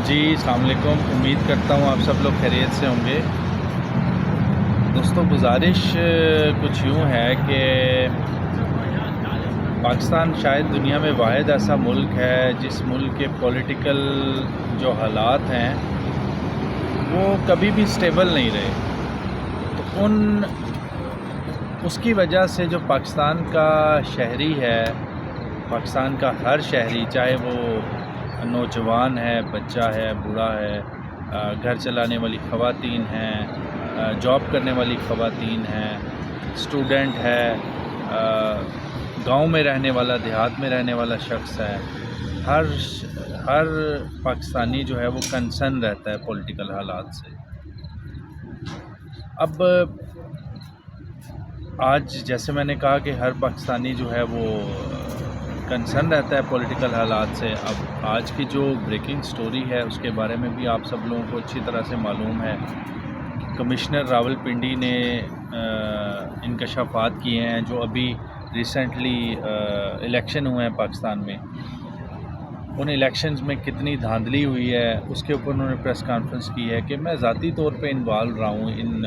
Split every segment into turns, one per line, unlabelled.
جی السلام علیکم، امید کرتا ہوں آپ سب لوگ خیریت سے ہوں گے۔ دوستو گزارش کچھ یوں ہے کہ پاکستان شاید دنیا میں واحد ایسا ملک ہے جس ملک کے پولیٹیکل جو حالات ہیں وہ کبھی بھی سٹیبل نہیں رہے، تو اس کی وجہ سے جو پاکستان کا شہری ہے، پاکستان کا ہر شہری، چاہے وہ نوجوان ہے، بچہ ہے، بوڑھا ہے، گھر چلانے والی خواتین ہیں، جاب کرنے والی خواتین ہیں، اسٹوڈنٹ ہے، گاؤں میں رہنے والا، دیہات میں رہنے والا شخص ہے، ہر پاکستانی جو ہے وہ کنسرن رہتا ہے پولیٹیکل حالات سے۔ اب آج جیسے میں نے کہا کہ ہر پاکستانی جو ہے وہ کنسرن رہتا ہے پولیٹیکل حالات سے۔ اب آج کی جو بریکنگ سٹوری ہے اس کے بارے میں بھی آپ سب لوگوں کو اچھی طرح سے معلوم ہے۔ کمشنر راولپنڈی نے انکشافات کیے ہیں جو ابھی ریسنٹلی الیکشن ہوئے ہیں پاکستان میں، ان الیکشنز میں کتنی دھاندلی ہوئی ہے اس کے اوپر انہوں نے پریس کانفرنس کی ہے کہ میں ذاتی طور پہ انوالو رہا ہوں ان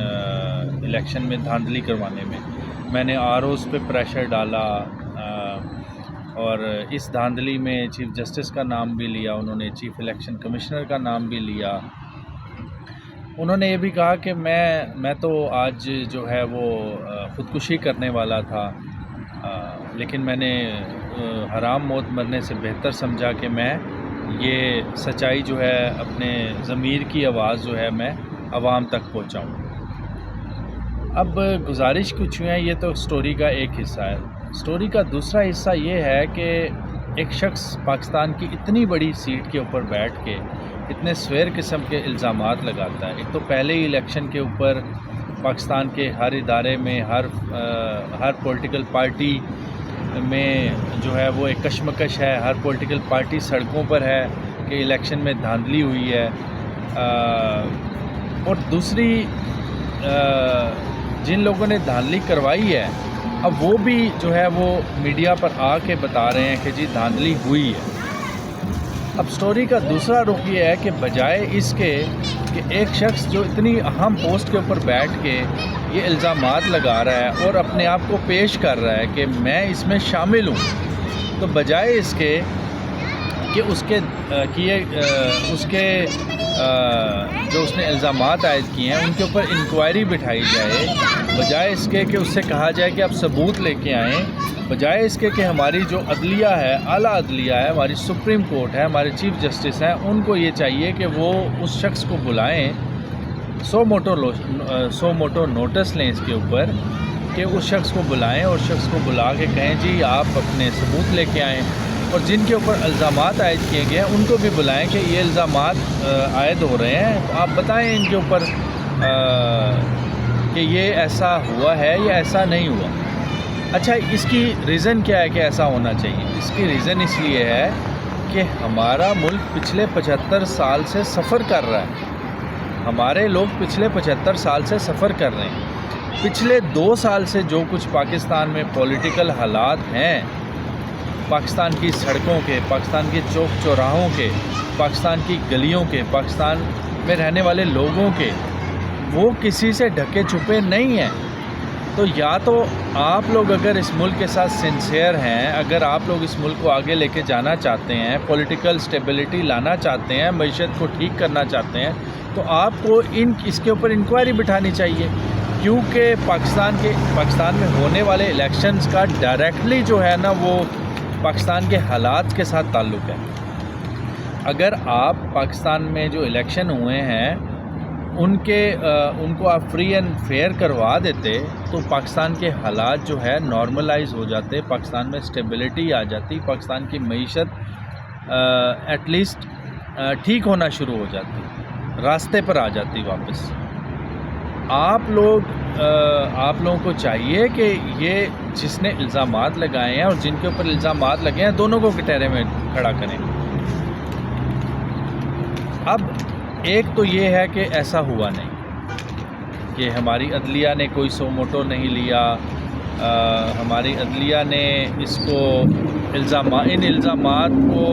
الیکشن میں دھاندلی کروانے میں نے آر اوز پہ پریشر ڈالا، اور اس دھاندلی میں چیف جسٹس کا نام بھی لیا، انہوں نے چیف الیکشن کمشنر کا نام بھی لیا۔ انہوں نے یہ بھی کہا کہ میں تو آج جو ہے وہ خودکشی کرنے والا تھا، لیکن میں نے حرام موت مرنے سے بہتر سمجھا کہ میں یہ سچائی جو ہے اپنے ضمیر کی آواز جو ہے میں عوام تک پہنچاؤں۔ اب گزارش کچھ ہے، یہ تو سٹوری کا ایک حصہ ہے۔ سٹوری کا دوسرا حصہ یہ ہے کہ ایک شخص پاکستان کی اتنی بڑی سیٹ کے اوپر بیٹھ کے اتنے سویر قسم کے الزامات لگاتا ہے۔ ایک تو پہلے ہی الیکشن کے اوپر پاکستان کے ہر ادارے میں، ہر پولیٹیکل پارٹی میں جو ہے وہ ایک کشمکش ہے، ہر پولیٹیکل پارٹی سڑکوں پر ہے کہ الیکشن میں دھاندلی ہوئی ہے، اور دوسری جن لوگوں نے دھاندلی کروائی ہے اب وہ بھی جو ہے وہ میڈیا پر آ کے بتا رہے ہیں کہ جی دھاندلی ہوئی ہے۔ اب سٹوری کا دوسرا رخ یہ ہے کہ بجائے اس کے کہ ایک شخص جو اتنی اہم پوسٹ کے اوپر بیٹھ کے یہ الزامات لگا رہا ہے اور اپنے آپ کو پیش کر رہا ہے کہ میں اس میں شامل ہوں، تو بجائے اس کے کہ جو اس نے الزامات عائد کیے ہیں ان کے اوپر انکوائری بٹھائی جائے، بجائے اس کے کہ اس سے کہا جائے کہ آپ ثبوت لے کے آئیں، بجائے اس کے کہ ہماری جو عدلیہ ہے، اعلیٰ عدلیہ ہے، ہماری سپریم کورٹ ہے، ہمارے چیف جسٹس ہیں، ان کو یہ چاہیے کہ وہ اس شخص کو بلائیں، سو موٹو نوٹس لیں اس کے اوپر کہ اس شخص کو بلائیں اور شخص کو بلا کے کہیں جی آپ اپنے ثبوت لے کے آئیں، اور جن کے اوپر الزامات عائد کیے گئے ہیں ان کو بھی بلائیں کہ یہ الزامات عائد ہو رہے ہیں، آپ بتائیں ان کے اوپر کہ یہ ایسا ہوا ہے یا ایسا نہیں ہوا۔ اچھا، اس کی ریزن کیا ہے کہ ایسا ہونا چاہیے؟ اس کی ریزن اس لیے ہے کہ ہمارا ملک پچھلے 75 سال سے سفر کر رہا ہے، ہمارے لوگ پچھلے 75 سال سے سفر کر رہے ہیں۔ پچھلے 2 سال سے جو کچھ پاکستان میں پولیٹیکل حالات ہیں، پاکستان کی سڑکوں کے، پاکستان کے چوک چوراہوں کے، پاکستان کی گلیوں کے، پاکستان میں رہنے والے لوگوں کے، وہ کسی سے ڈھکے چھپے نہیں ہیں۔ تو یا تو آپ لوگ اگر اس ملک کے ساتھ سنسیئر ہیں، اگر آپ لوگ اس ملک کو آگے لے کے جانا چاہتے ہیں، پولیٹیکل سٹیبلٹی لانا چاہتے ہیں، معیشت کو ٹھیک کرنا چاہتے ہیں، تو آپ کو اس کے اوپر انکوائری بٹھانی چاہیے، کیونکہ پاکستان میں ہونے والے الیکشنز کا ڈائریکٹلی جو ہے نا وہ پاکستان کے حالات کے ساتھ تعلق ہے۔ اگر آپ پاکستان میں جو الیکشن ہوئے ہیں ان کو آپ فری اینڈ فیئر کروا دیتے تو پاکستان کے حالات جو ہے نارملائز ہو جاتے، پاکستان میں سٹیبلٹی آ جاتی، پاکستان کی معیشت ایٹ لیسٹ ٹھیک ہونا شروع ہو جاتی، راستے پر آ جاتی واپس۔ آپ لوگوں کو چاہیے کہ یہ جس نے الزامات لگائے ہیں اور جن کے اوپر الزامات لگے ہیں دونوں کو کٹہرے میں کھڑا کریں۔ اب ایک تو یہ ہے کہ ایسا ہوا نہیں کہ ہماری عدلیہ نے کوئی سو موٹو نہیں لیا، ہماری عدلیہ نے اس کو ان الزامات کو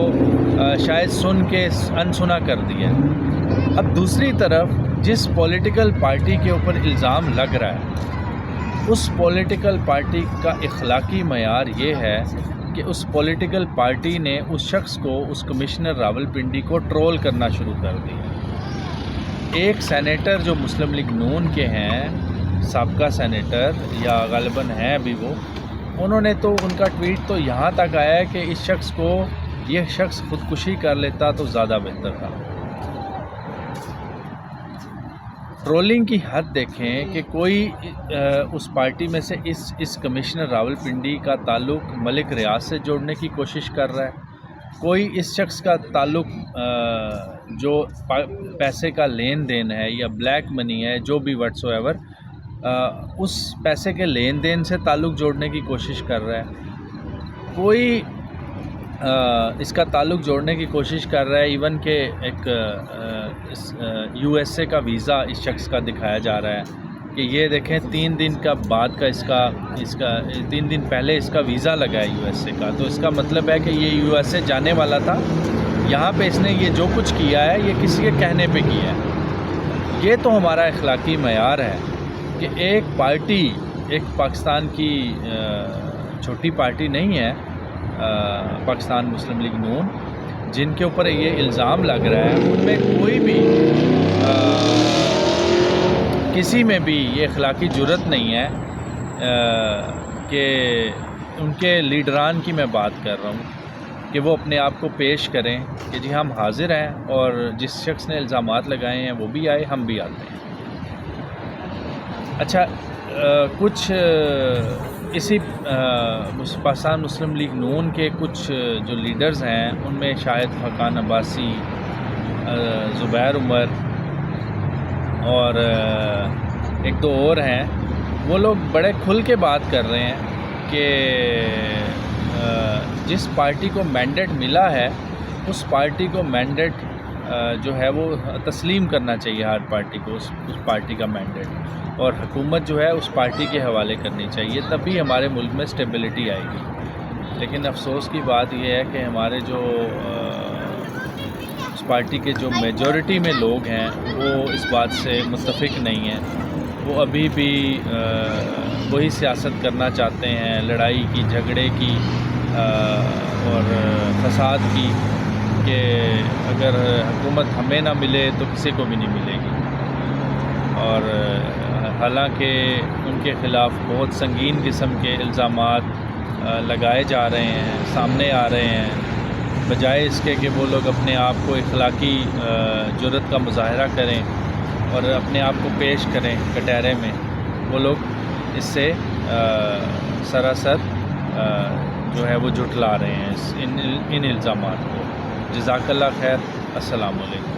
شاید سن کے انسنا کر دیا. اب دوسری طرف جس پولیٹیکل پارٹی کے اوپر الزام لگ رہا ہے اس پولیٹیکل پارٹی کا اخلاقی معیار یہ ہے کہ اس پولیٹیکل پارٹی نے اس شخص کو، اس کمشنر راولپنڈی کو ٹرول کرنا شروع کر دیا. ایک سینیٹر جو مسلم لیگ نون کے ہیں، سابقہ سینیٹر یا غالباً ہیں ابھی وہ، انہوں نے تو ان کا ٹویٹ تو یہاں تک آیا ہے کہ اس شخص کو، یہ شخص خودکشی کر لیتا تو زیادہ بہتر تھا. ٹرولنگ کی حد دیکھیں کہ کوئی اس پارٹی میں سے اس کمشنر راولپنڈی کا تعلق ملک ریاض سے جوڑنے کی کوشش کر رہا ہے، کوئی اس شخص کا تعلق جو پیسے کا لین دین ہے یا بلیک منی ہے، جو بھی وٹس ایور، اس پیسے کے لین دین سے تعلق جوڑنے کی کوشش کر رہا ہے، کوئی اس کا تعلق جوڑنے کی کوشش کر رہا ہے. ایون کہ ایک USA کا ویزا اس شخص کا دکھایا جا رہا ہے کہ یہ دیکھیں 3 دن کا بعد کا اس کا 3 دن پہلے اس کا ویزا لگا ہے USA کا. تو اس کا مطلب ہے کہ یہ USA جانے والا تھا. یہاں پہ اس نے یہ جو کچھ کیا ہے یہ کسی کے کہنے پہ کیا ہے. یہ تو ہمارا اخلاقی معیار ہے کہ ایک پارٹی، ایک پاکستان کی چھوٹی پارٹی نہیں ہے پاکستان مسلم لیگ نون، جن کے اوپر یہ الزام لگ رہا ہے، ان میں کوئی بھی کسی میں بھی یہ اخلاقی جرت نہیں ہے کہ ان کے لیڈران کی میں بات کر رہا ہوں کہ وہ اپنے آپ کو پیش کریں کہ جی ہم حاضر ہیں اور جس شخص نے الزامات لگائے ہیں وہ بھی آئے، ہم بھی آتے ہیں. اچھا، کچھ اسی پاکستان مسلم لیگ نون کے کچھ جو لیڈرز ہیں ان میں شاہد خاقان عباسی، زبیر عمر اور ایک دو اور ہیں، وہ لوگ بڑے کھل کے بات کر رہے ہیں کہ جس پارٹی کو مینڈیٹ ملا ہے اس پارٹی کو مینڈیٹ جو ہے وہ تسلیم کرنا چاہیے ہر پارٹی کو، اس پارٹی کا مینڈیٹ، اور حکومت جو ہے اس پارٹی کے حوالے کرنی چاہیے، تبھی ہمارے ملک میں اسٹیبلٹی آئے گی. لیکن افسوس کی بات یہ ہے کہ ہمارے جو اس پارٹی کے جو میجورٹی میں لوگ ہیں وہ اس بات سے متفق نہیں ہیں. وہ ابھی بھی وہی سیاست کرنا چاہتے ہیں، لڑائی کی، جھگڑے کی اور فساد کی، کہ اگر حکومت ہمیں نہ ملے تو کسی کو بھی نہیں ملے گی. اور حالانکہ ان کے خلاف بہت سنگین قسم کے الزامات لگائے جا رہے ہیں، سامنے آ رہے ہیں، بجائے اس کے کہ وہ لوگ اپنے آپ کو اخلاقی جرات کا مظاہرہ کریں اور اپنے آپ کو پیش کریں کٹہرے میں، وہ لوگ اس سے سراسر جو ہے وہ جھٹلا رہے ہیں ان الزامات کو. جزاک اللہ خیر. السلام علیکم.